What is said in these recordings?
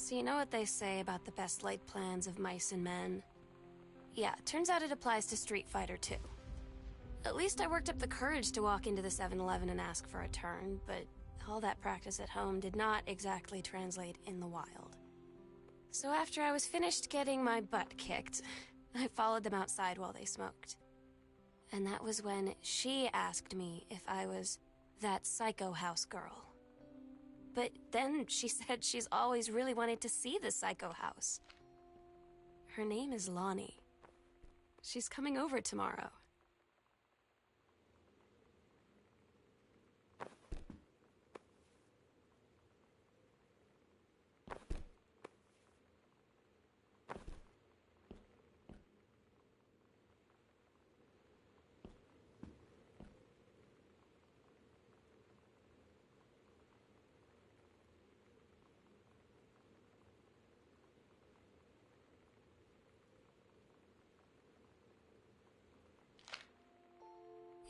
So you know what they say about the best laid plans of mice and men? Yeah, turns out it applies to Street Fighter too. At least I worked up the courage to walk into the 7-Eleven and ask for a turn, but all that practice at home did not exactly translate in the wild. So after I was finished getting my butt kicked, I followed them outside while they smoked. And that was when she asked me if I was that psycho house girl. But then she said she's always really wanted to see the psycho house. Her name is Lonnie. She's coming over tomorrow.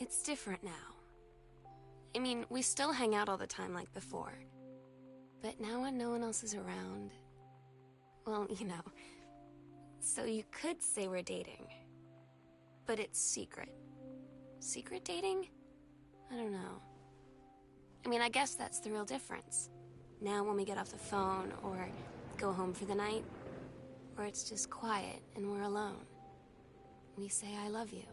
It's different now. I mean, we still hang out all the time like before. But now when no one else is around... Well, you know. So you could say we're dating. But it's secret. Secret dating? I don't know. I mean, I guess that's the real difference. Now when we get off the phone, or go home for the night, or it's just quiet and we're alone. We say I love you.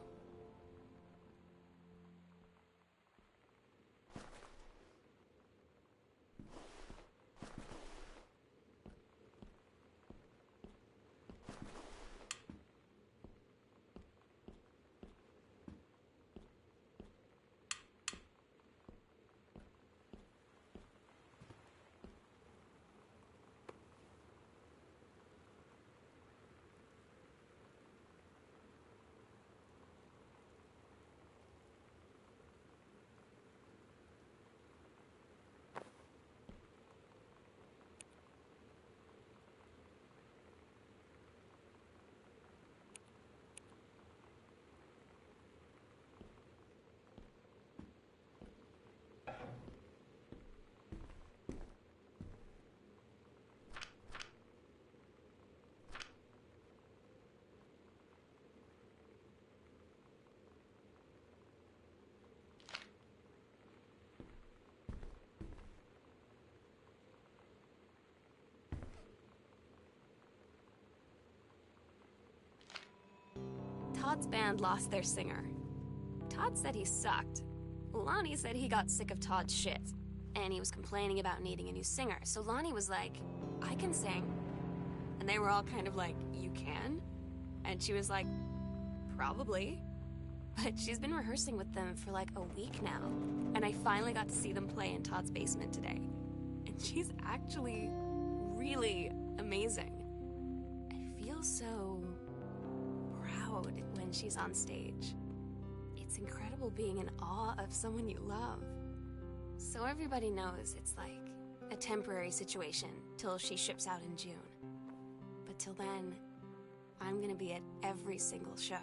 Todd's band lost their singer. Todd said he sucked. Lonnie said he got sick of Todd's shit, and he was complaining about needing a new singer. So Lonnie was like, I can sing. And they were all kind of like, you can? And she was like, probably. But she's been rehearsing with them for like a week now. And I finally got to see them play in Todd's basement today. And she's actually really amazing. I feel so proud when she's on stage. It's incredible being in awe of someone you love. So everybody knows it's like a temporary situation till she ships out in June. But till then, I'm gonna be at every single show.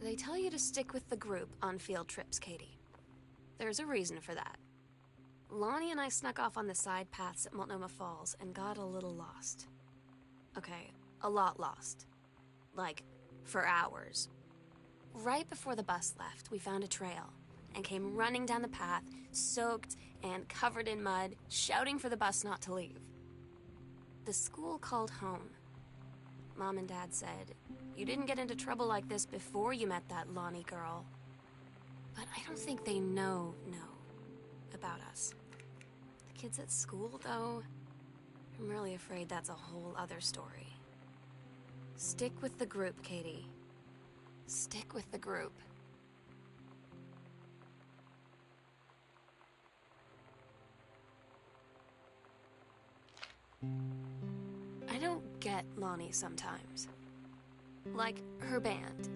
They tell you to stick with the group on field trips, Katie. There's a reason for that. Lonnie and I snuck off on the side paths at Multnomah Falls and got a little lost. Okay, a lot lost. Like, for hours. Right before the bus left, we found a trail and came running down the path, soaked and covered in mud, shouting for the bus not to leave. The school called home. Mom and Dad said, you didn't get into trouble like this before you met that Lonnie girl. But I don't think they know about us. The kids at school, though, I'm really afraid that's a whole other story. Stick with the group, Katie. Stick with the group. I don't get Lonnie sometimes. Like, her band,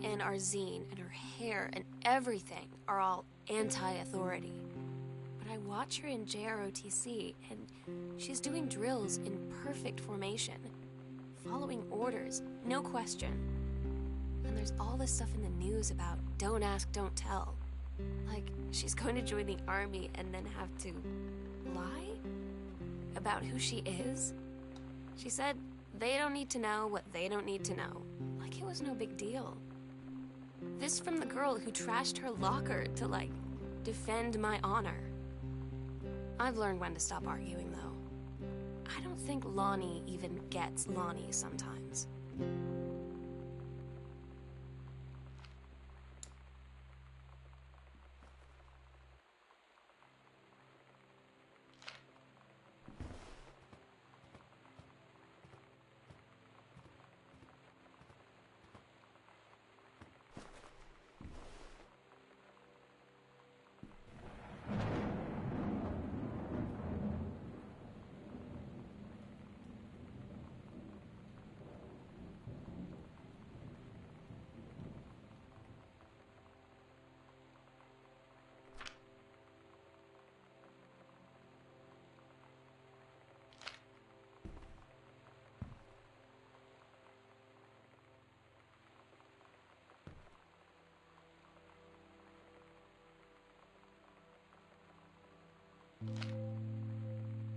and our zine, and her hair, and everything are all anti-authority. But I watch her in JROTC, and she's doing drills in perfect formation, following orders, no question. And there's all this stuff in the news about don't ask, don't tell. Like, she's going to join the army and then have to lie about who she is. She said they don't need to know what they don't need to know. Like it was no big deal. This from the girl who trashed her locker to, like, defend my honor. I've learned when to stop arguing, though. I don't think Lonnie even gets Lonnie sometimes.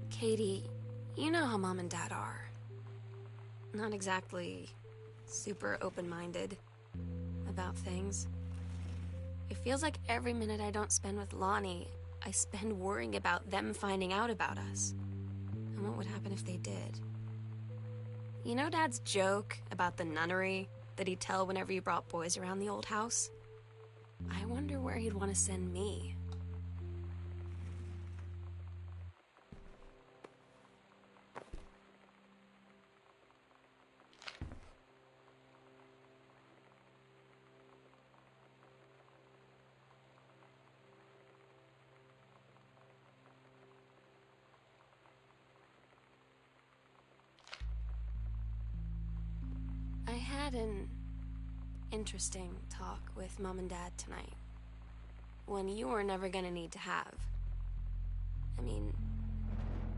Katie, you know how Mom and Dad are. Not exactly super open-minded about things. It feels like every minute I don't spend with Lonnie, I spend worrying about them finding out about us. And what would happen if they did? You know Dad's joke about the nunnery that he'd tell whenever he brought boys around the old house? I wonder where he'd want to send me. I had an interesting talk with Mom and Dad tonight. One you were never gonna need to have. I mean,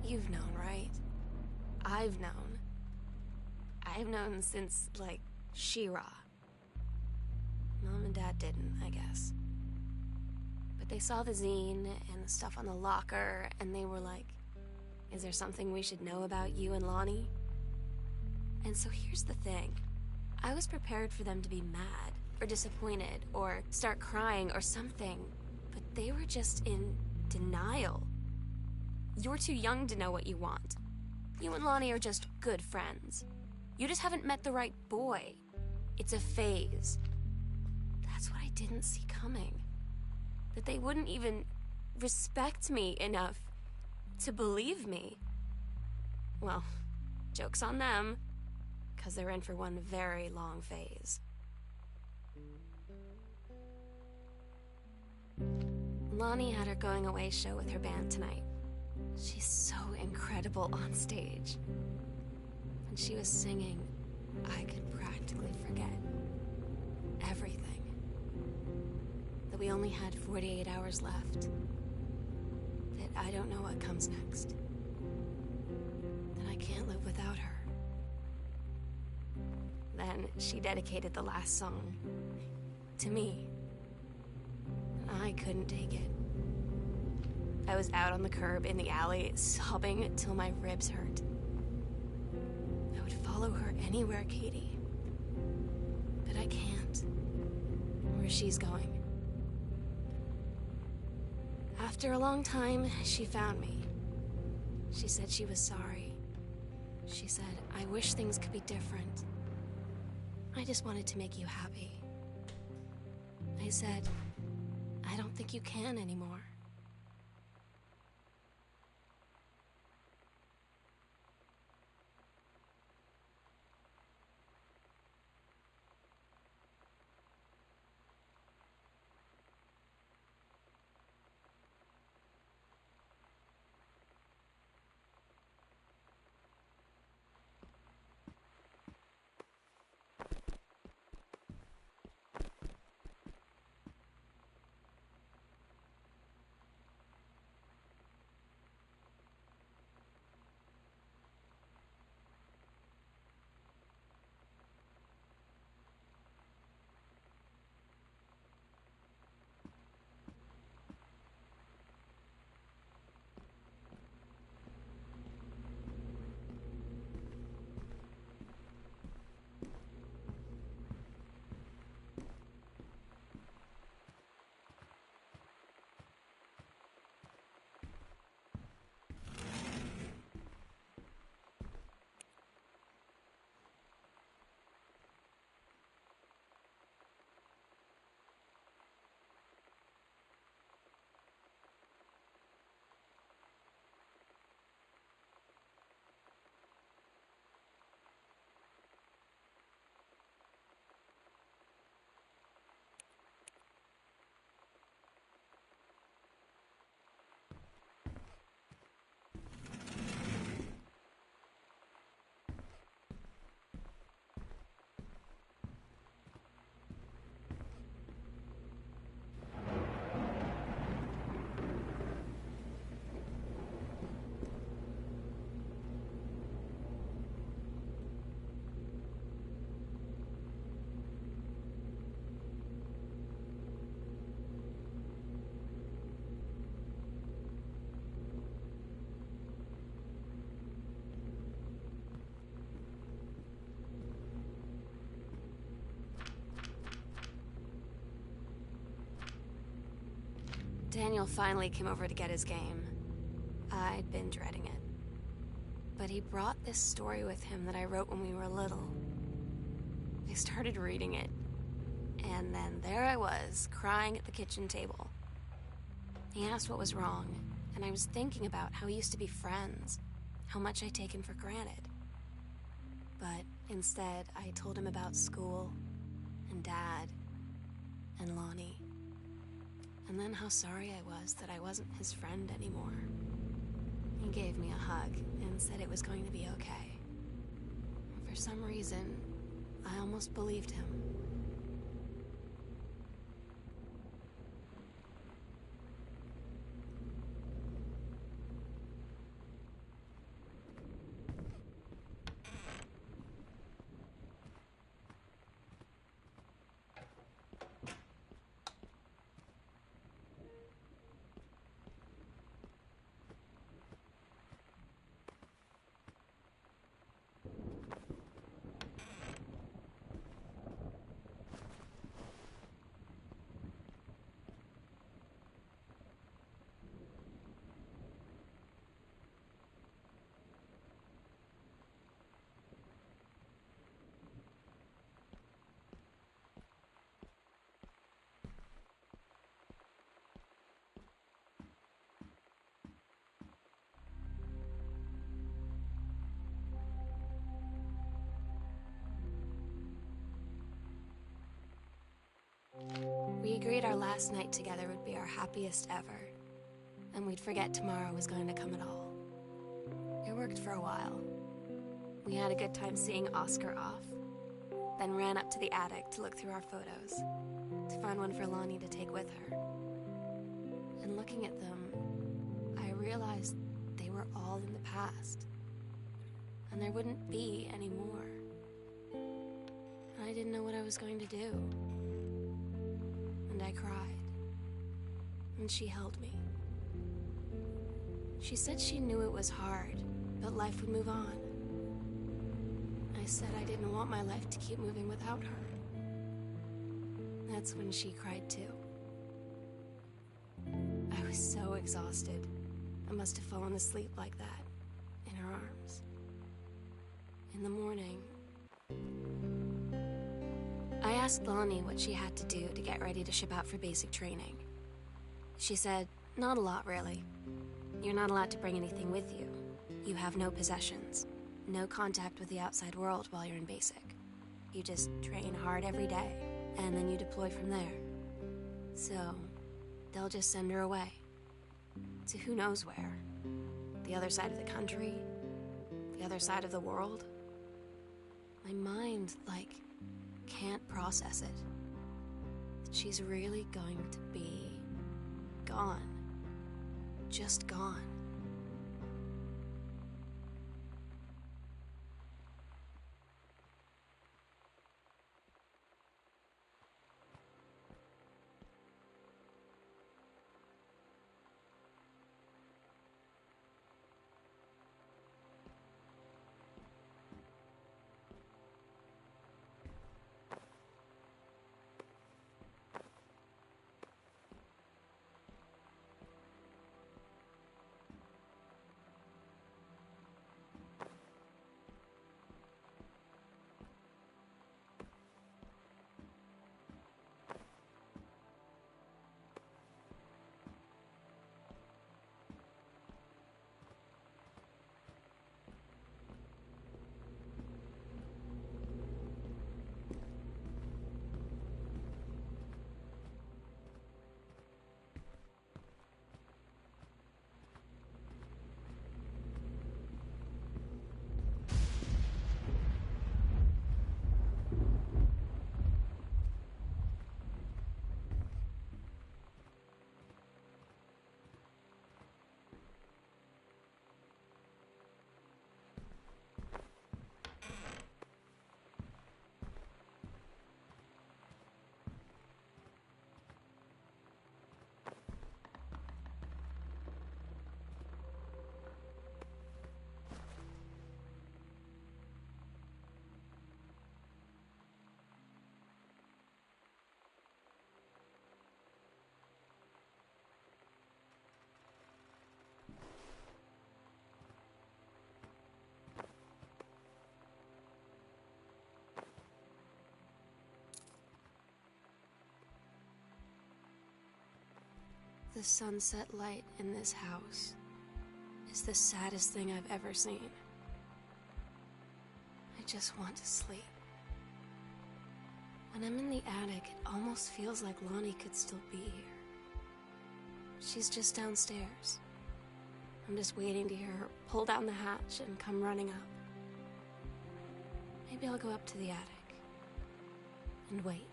you've known, right? I've known. I've known since, like, She-Ra. Mom and Dad didn't, I guess. But they saw the zine and the stuff on the locker, and they were like, is there something we should know about you and Lonnie? And so here's the thing. I was prepared for them to be mad, or disappointed, or start crying or something, but they were just in denial. You're too young to know what you want. You and Lonnie are just good friends. You just haven't met the right boy. It's a phase. That's what I didn't see coming. That they wouldn't even respect me enough to believe me. Well, joke's on them. Because they're in for one very long phase. Lonnie had her going away show with her band tonight. She's so incredible on stage. When she was singing, I could practically forget everything. That we only had 48 hours left. That I don't know what comes next. That I can't live without her. Then she dedicated the last song to me. I couldn't take it. I was out on the curb in the alley, sobbing till my ribs hurt. I would follow her anywhere, Katie. But I can't. Where she's going. After a long time, she found me. She said she was sorry. She said, I wish things could be different. I just wanted to make you happy. I said, I don't think you can anymore. Daniel finally came over to get his game. I'd been dreading it. But he brought this story with him that I wrote when we were little. I started reading it, and then there I was, crying at the kitchen table. He asked what was wrong, and I was thinking about how we used to be friends, how much I'd taken for granted. But instead, I told him about school, and Dad, and Lonnie. And then how sorry I was that I wasn't his friend anymore. He gave me a hug and said it was going to be okay. And for some reason, I almost believed him. We agreed our last night together would be our happiest ever, and we'd forget tomorrow was going to come at all. It worked for a while. We had a good time seeing Oscar off, then ran up to the attic to look through our photos, to find one for Lonnie to take with her. And looking at them, I realized they were all in the past, and there wouldn't be any more. And I didn't know what I was going to do. And I cried, and she held me. She said she knew it was hard, but life would move on. I said I didn't want my life to keep moving without her. That's when she cried too. I was so exhausted. I must have fallen asleep like that, in her arms. In the morning, I asked Lonnie what she had to do to get ready to ship out for basic training. She said, not a lot, really. You're not allowed to bring anything with you. You have no possessions, no contact with the outside world while you're in basic. You just train hard every day, and then you deploy from there. So, they'll just send her away. To who knows where. The other side of the country, the other side of the world. My mind, can't process it. She's really going to be gone. Just gone. The sunset light in this house is the saddest thing I've ever seen. I just want to sleep. When I'm in the attic, it almost feels like Lonnie could still be here. She's just downstairs. I'm just waiting to hear her pull down the hatch and come running up. Maybe I'll go up to the attic and wait.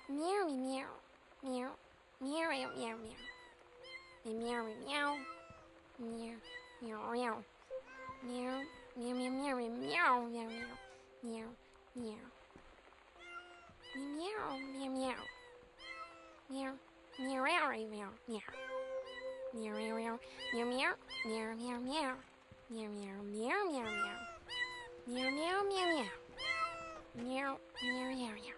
Meow meow. Meow meow. Meow. Meow meow meow meow. Meow meow. Meow meow meow. Meow meow meow meow meow meow meow meow meow. Meow meow meow. Meow meow meow meow meow. Meow meow meow meow meow meow meow meow. Meow meow meow meow meow. Meow meow meow meow. Meow, meow, meow, meow.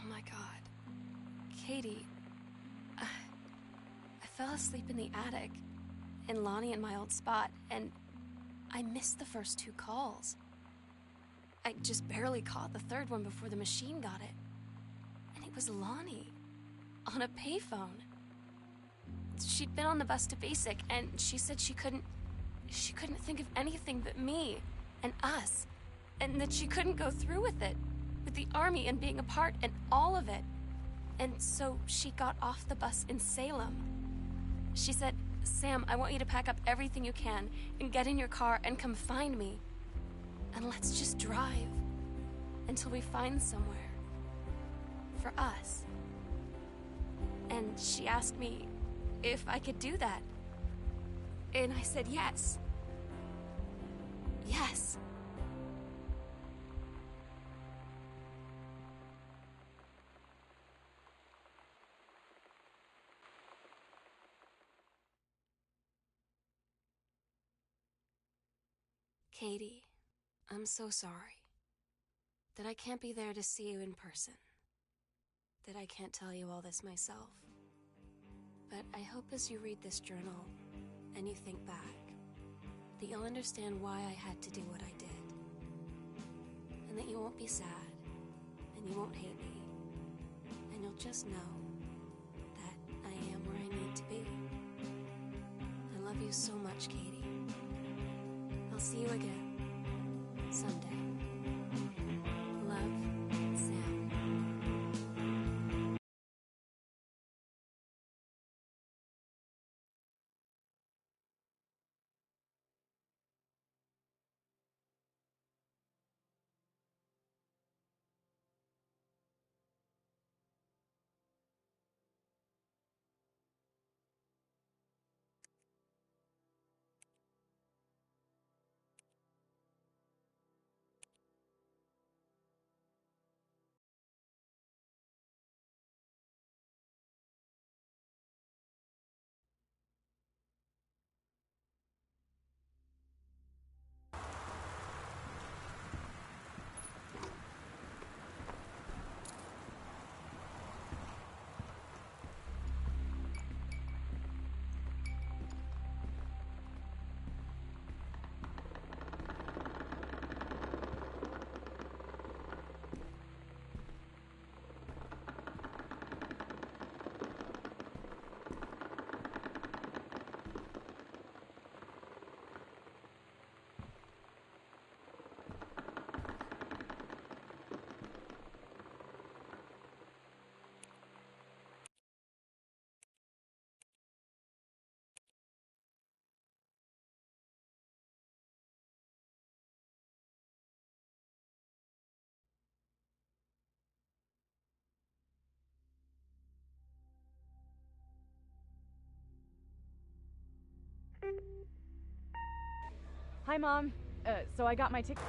Oh my God. Katie, I fell asleep in the attic, in Lonnie and my old spot, and I missed the first 2 calls. I just barely caught the third one before the machine got it. And it was Lonnie, on a payphone. She'd been on the bus to Basic, and she said she couldn't think of anything but me and us, and that she couldn't go through with it, with the army and being apart and all of it. And so she got off the bus in Salem. She said, "Sam, I want you to pack up everything you can and get in your car and come find me. And let's just drive until we find somewhere for us." And she asked me if I could do that. And I said yes. Yes. Katie, I'm so sorry that I can't be there to see you in person, that I can't tell you all this myself. But I hope as you read this journal and you think back, that you'll understand why I had to do what I did, and that you won't be sad, and you won't hate me, and you'll just know that I am where I need to be. I love you so much, Katie. I'll see you again someday. Love, Sam. Hi, Mom. So I got my ticket.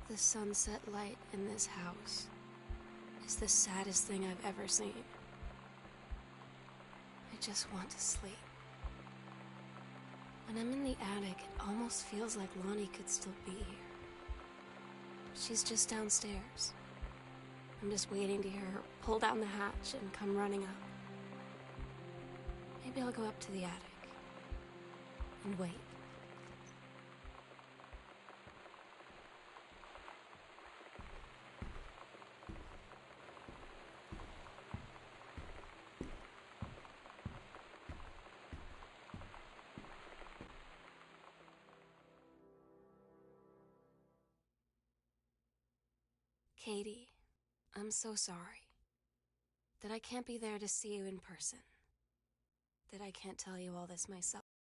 The sunset light in this house is the saddest thing I've ever seen. I just want to sleep. When I'm in the attic, it almost feels like Lonnie could still be here. She's just downstairs. I'm just waiting to hear her pull down the hatch and come running up. Maybe I'll go up to the attic and wait. Katie, I'm so sorry that I can't be there to see you in person, that I can't tell you all this myself.